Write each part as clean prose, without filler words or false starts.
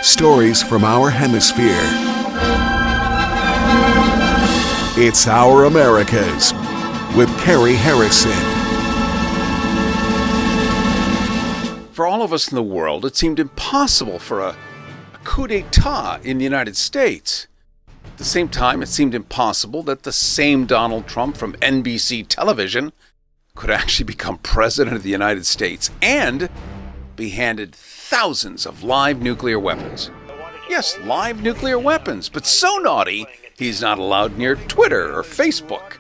Stories from our hemisphere. It's Our Americas with Cary Harrison. For all of us in the world, it seemed impossible for a coup d'etat in the United States. At the same time, it seemed impossible that the same Donald Trump from NBC television could actually become president of the United States and be handed thousands of live nuclear weapons. Yes, live nuclear weapons, but so naughty, he's not allowed near Twitter or Facebook.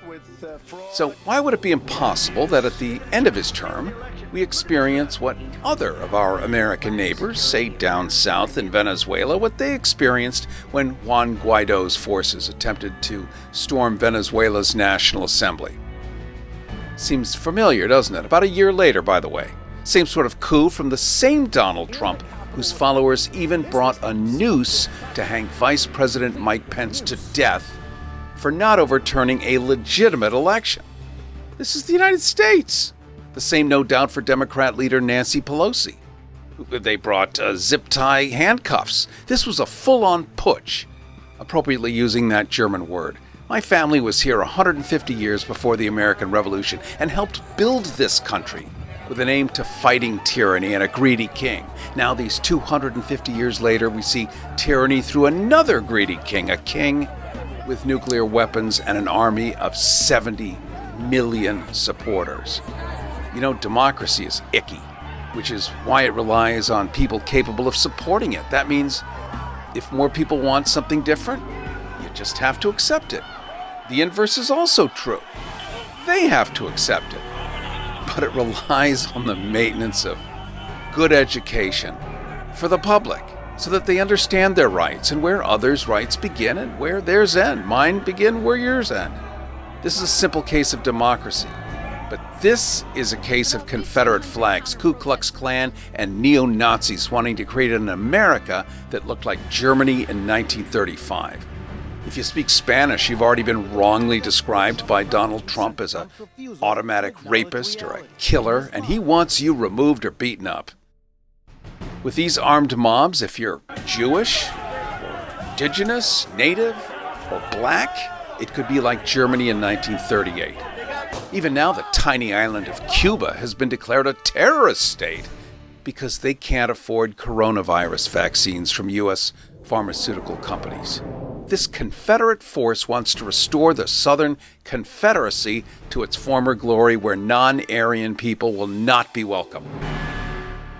So why would it be impossible that at the end of his term, we experience what other of our American neighbors, say down south in Venezuela, what they experienced when Juan Guaido's forces attempted to storm Venezuela's National Assembly? Seems familiar, doesn't it? About a year later, by the way. Same sort of coup from the same Donald Trump, whose followers even brought a noose to hang Vice President Mike Pence to death for not overturning a legitimate election. This is the United States. The same, no doubt, for Democrat leader Nancy Pelosi. They brought zip-tie handcuffs. This was a full-on putsch, appropriately using that German word. My family was here 150 years before the American Revolution and helped build this country with an aim to fighting tyranny and a greedy king. Now, these 250 years later, we see tyranny through another greedy king, a king with nuclear weapons and an army of 70 million supporters. You know, democracy is icky, which is why it relies on people capable of supporting it. That means if more people want something different, you just have to accept it. The inverse is also true. They have to accept it. But it relies on the maintenance of good education for the public so that they understand their rights and where others' rights begin and where theirs end. Mine begin where yours end. This is a simple case of democracy. But this is a case of Confederate flags, Ku Klux Klan, and neo-Nazis wanting to create an America that looked like Germany in 1935. If you speak Spanish, you've already been wrongly described by Donald Trump as an automatic rapist or a killer, and he wants you removed or beaten up. With these armed mobs, if you're Jewish, or indigenous, native, or black, it could be like Germany in 1938. Even now, the tiny island of Cuba has been declared a terrorist state because they can't afford coronavirus vaccines from U.S. pharmaceutical companies. This Confederate force wants to restore the Southern Confederacy to its former glory where non-Aryan people will not be welcome.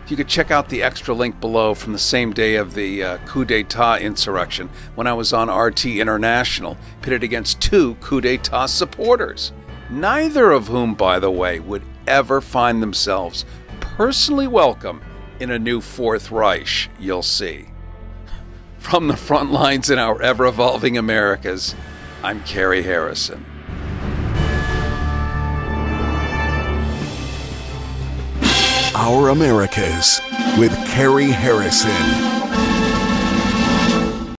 You could check out the extra link below from the same day of the coup d'etat insurrection when I was on RT International, pitted against two coup d'etat supporters, neither of whom, by the way, would ever find themselves personally welcome in a new Fourth Reich, you'll see. From the front lines in our ever-evolving Americas, I'm Cary Harrison. Our Americas with Cary Harrison.